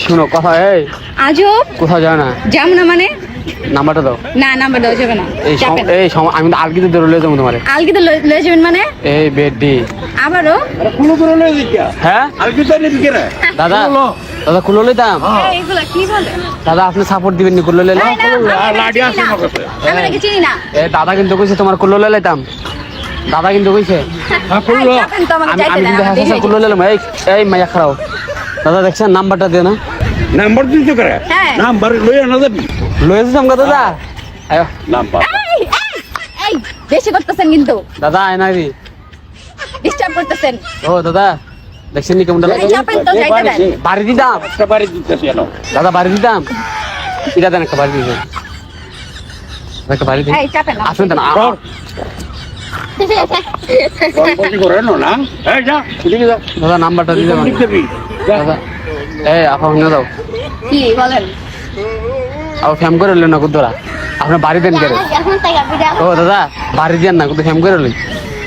শুনো কথা, এই আজব কোথাও যাও না। যাম না মানে? নাম্বারটা দাও। না নাম্বার দেওয়া যাবে না। চাপেন। আমি তো আলগিতে ধরে লয়ে যাবো তোমারে। আলগিতে লয়ে যাবেন মানে? এই বেডি আবারও হ্যাঁ দাদা, দাদা কুলো লইতাম। এগুলা কি বলে? দাদা আপনি সাপোর্ট দিবেন নি কুলো লইলে? আমি নাকি চিনি না। দাদা কিন্তু কইছে তোমার কুলো লইলাম। দাদা কিন্তু কইছে চাপেন তো আমাকে আমি যাইতে দেন, কিন্তু আমার দেরি হাসা হয়ে কুলো লইলাম। এই মাইয়া খারাও। দাদা দেখছেন নাম্বারটা দিও না। নাম্বার দিতে করে হ্যাঁ। নাম্বার লইয়া না যাবি লয়ে যাম গো দাদা। আয়ো নাম্বার এই, এই বেশি করতেছেন কিন্তু, দাদা আয় না রে। ডিস্টার্ব করতেছেন। ও দাদা দেখছেন নি কেমন লাগে? চাপেন তো যাইতে দেন। বাড়ি দিতাম একটা বাড়ি দিতেছি এনো দাদা, বাড়ি দিতাম। এটা দেন একটা বাড়ি দিতেন, একটা বাড়ি দিন। এই চাপেন না। আসুন দেন। বলছি করে না এই যা এদিকে যা দাদা নাম্বারটা দিতে পারেন দিবি দাদা। এই আপা অন্য দাও। কি বলেন? আর ফ্যাম করে লইলেন না কুদ্দরা। আপনার বাড়ি দেন কেন? ও দাদা বাড়ি দেন না, কুদ্দু ফ্যাম করে লই।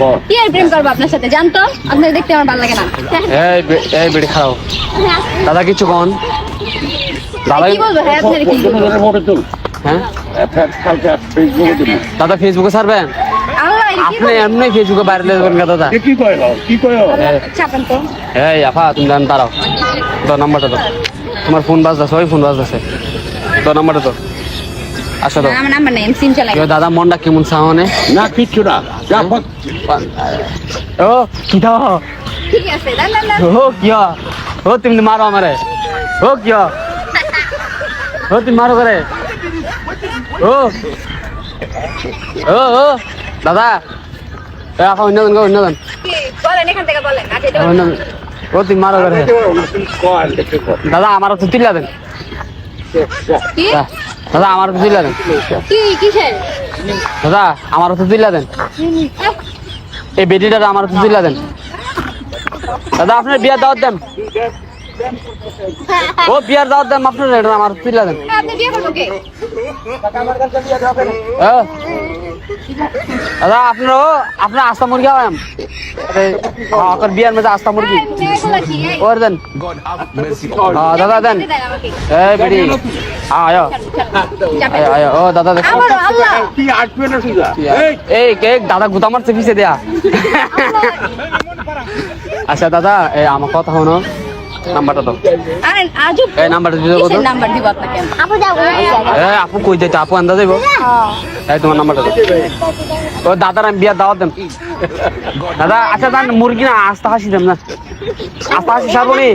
বল কি আর প্রেম করবো আপনার সাথে? জানতো আপনার দেখতে আমার ভালো লাগে না। এই বেড়ি খাও। দাদা কিছু কন দাদা। কি বলবো? হ্যাঁ আপনার কি বলবো? ফটো তুল হ্যাঁ কালকে ফেসবুকে দিবি দাদা ফেসবুকে ছাড়বেন? আল্লাহ কি আপনি বলবো? এমনি ফেসবুকে বাইরে দেবেন না দাদা। কি কইলো কি কইলো চাপেন তো। এই আপা তুমি জান দাঁড়াও, তো নাম্বারটা দাও। তোমার ফোন বাজতেছে, ওই ফোন বাজতেছে, তো নাম্বারটা দাও। আচ্ছা দাও। আমার নাম্বার নাই, আমি সিম চালাই। দাদা মনটা কেমন সামনে? না কিচ্ছু না যা ও কি দাও? ঠিক আছে দেন দেন দেন। ও কিয়া? ও তুমি মারো আমারে? ও কিয়া? ও তুমি মারো করে? ও ও ও দাদা, এ আপা অন্য দেন, অন্য দেন। কি বলেন এখান থেকে বলেন? আচ্ছা এটা অন্য দেন। ও তুমি মারো করে? কল দেখে কল দাদা আমার তো তুইলা দেন। কি দাদা আমার তো তুইলা দেন। কি কিসের? দাদা আমার তো তুইলা দেন। এই বেটিটা আমার তো তুইলা দেন। দাদা আপনার বিয়ার দাওয়াত দেন। ও বিয়ার দাওয়াত দেন আপনার, এটা আমার তুইলা দেন। আপনি বিয়ে করবো কে? ও দাদা আপনার আস্তা মুরগি আম বিয়ার মধ্যে আস্তা মুরগি এগুলা কি? এই, ওর দেন। দাদা দেন। দেন আমাকে। এই বেটি আয়ো চাপেন। আয়ো। ও দাদা দেখো। আবারও আল্লাহ। কি আসবে না সুজা এই কেক দাদা গুতা মারছে পিছে দেয়া। আচ্ছা দাদা আমার কথা শোনো, নাম্বারটা দাও। আরে আজব। এই নাম্বারটা দিতে কত? কিসের নাম্বার দিব আপনাকে? আপু যাবো। আপু কই যাইতে? আপু আন্দা যাইব। এই তোমার নাম্বারটা দাও। ও দাদার আমি বিয়ার দাওয়াত দেন দাদা। আচ্ছা দান মুরগি না আস্তা হাসি দেন না, আস্তা হাসি সারবনি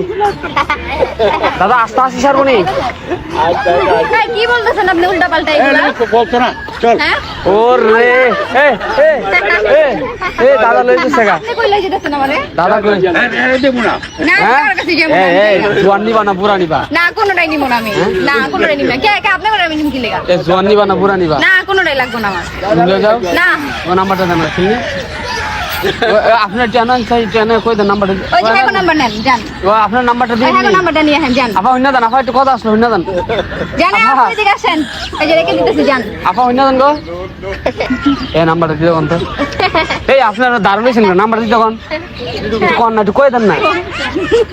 দাদা, আস্তা হাসি সারবনি। এই, কি বলতেছেন আপনি উল্টা পাল্টা এগুলা? বলছো না চল হ্যাঁ? ওর রে এ দাদা লই যাচ্ছে গা। আপনি কই লাইতে যাচ্ছেন আমারে? দাদা কই? দেবো না না হ্যাঁ কার কাছে যাবো? জোয়ান নিবা না বুড়া নিবা? না কোনোটাই নিব না আমি। না কোনোটাই নিব না। কে কে আপনি বলেন আমি নিব কি লেগা? জোয়ান নিবা না বুড়া নিবা? না কোনোটাই লাগবে না আমার। তুমি লয়ে যাও। না ও নাম্বারটা দেন না শুনি। আপনার জানান চাই জানা কই দেন নাম্বারটা? ওই যে হ্যাঁ নাম্বার নেন জান। ও আপনার নাম্বারটা ওই দিন। হ্যাঁ নাম্বারটা নিয়ে হ্যাঁ জান। আপা অন্য দেন, আপা একটু কথা আসলো অন্য দেন। জানে আপনি এদিকে আসেন। এই যে রেখে দিতেছি জান। আপা অন্য দেন গো। এই নাম্বারটা দিতে কোন তো? এই আপনার দারুণ হয়েছেন নাম্বার দিতে কোন? কোন না একটু কই দেন না,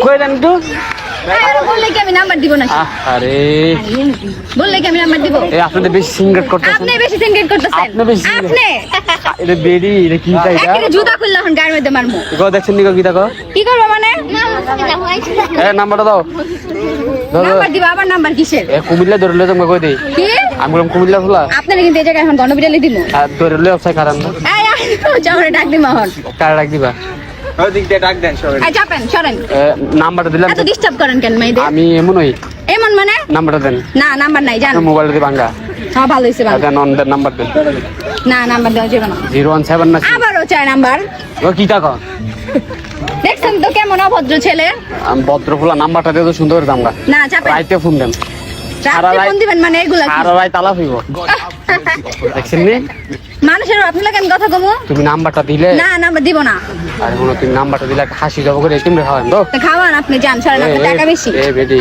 কই দেন একটু। আরে বললে কি আমি নাম্বার দিব না? আরে বললে কি আমি নাম্বার দিব? এই আপনাদের বেশি সিঙ্গেট করতেছেন। আপনি বেশি সিঙ্গেট করতেছেন। আপনি বেশি সিঙ্গেট। আপনি এটা বেডি এটা কি তাই এটা? একেবারে জুতা খুললে এখন গায়ের মধ্যে মারমু। গো দেখছেন নিগো কি দেখো। কি করবো মানে? এই নাম্বারটা দাও। দাও দাও। নাম্বার দিব আবার নাম্বার কিসের? এ কুমিল্লা ধরে লয়ে যাবো কই দেই। কি? আমি বললাম কুমিল্লা ফুলা আপনারা কিন্তু এই জায়গায় এখন গণবিড়ালি দিমু। আর ধরে লয়ে অবসাই কারণ না এই চামড়ে ডাক দিমু এখন। কার রাখ দিবা। এই চাপেন সরেন। নাম্বারটা দিলাম। এত ডিস্টার্ব করেন কেন মাইদে? আমি এমনই। এমন মানে? নাম্বারটা দেন। না নাম্বার নাই জান। মোবাইল দিয়ে ভাঙ্গা। হ্যাঁ ভালো হইছে ভালো। দেন অন দেন নাম্বার দেন। না নাম্বার দেওয়া যাবে না। 017 না আবারও চাই নাম্বার। ও কি টাকা? দেখছেন তো কেমন অভদ্র ছেলে। আমি ভদ্রফুলা নাম্বারটা দিয়ে তো সুন্দর করে দামগা। না চাপেন। রাইতে ফোন দেন। রাতে ফোন দিবেন মানে এগুলা কি? আর রাই তালা হইব। দেখছেন নি? মানুষের আপনারা কেন কথা কমু? তুমি নাম্বারটা দিলে না নাম্বার দিব না। আরে মনে তুমি নাম্বারটা দিলে একটা হাসি জব করে তুমি খাওয়ান তো। তো খাওয়ান আপনি যান সরেন আপনার টাকা বেশি। এ বেডি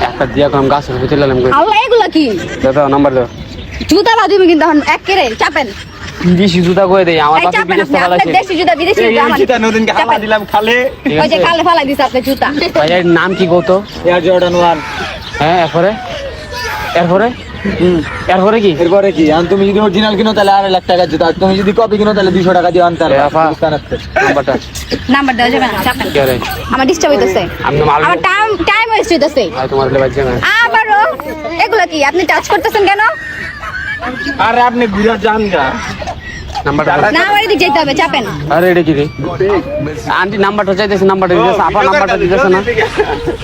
একটা দিয়া কম গাছের ভিতরে লাগাম কই। আল্লাহ এগুলা কি? দাও নাম্বার দাও। জুতা বাঁধিবি কিন্তু এখন এক কেরে চাপেন। বিদেশি জুতা কয়ে দেই আমার এই বাপে চাপেন বিদেশ আপনি, থেকে আপনার লাইছে দেশি জুতা বিদেশি জুতা আমার চাপেন। দিলাম খালে ঠিক ওই যে আছে কালে ফালাই দিছে আপনার জুতা ভাই এর নাম কি কত এয়ার জর্ডান 1 হ্যাঁ এরপরে এরপরে এরপরে কি এরপরে কি আর তুমি যদি অরিজিনাল কিনো তাহলে 2.5 লাখ টাকা জুতা আর তুমি যদি কপি কিনো তাহলে 200 টাকা দিয়ে আনতে এ আফা। নাম্বারটা নাম্বার দেওয়া যাবে না চাপেন কি রে আমার ডিস্টার্ব হইতেছে আমি মাল আমার টাইম ওয়েস্ট হইতেছে ভাই তোমার লে বাজছে না আবারও এগুলা কি আপনি টাচ করতেছেন কেন আরে আপনি ঘুরে যান গা নাম্বারটা না আমার এদিকে যেতে হবে চাপেন আরে এটা কি রে আন্টি নাম্বারটা চাইতেছে নাম্বারটা দিতেছে আপা নাম্বারটা দিতেছে না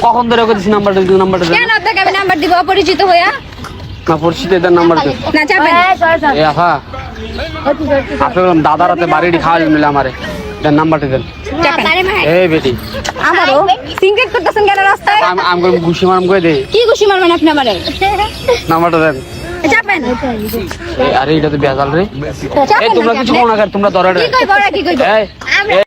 কখন ধরে ওকে দিছি নাম্বারটা দিতে নাম্বারটা দেন কেন আপনাকে আমি নাম্বার দিব অপরিচিত হইয়া না পরিচিত এদের নাম্বার দে না চাপেন এ আফা আপনি বললাম দাদা রাতে বাড়িটি খাওয়া মিলে আমারে দেন নাম্বারটা দেন চাপেন এই বেটি আমারও সিঙ্গেট করতেছেন কেন রাস্তায় আমি করে ঘুষি মারাম করে দে কি খুশি মারবেন আপনি আমারে নাম্বারটা দেন চাপেন আরে এটা তো বেজাল রে এই চাপেন তোমরা কিছু কোনা কর তোমরা ধরে কি কই বড় কি কই এই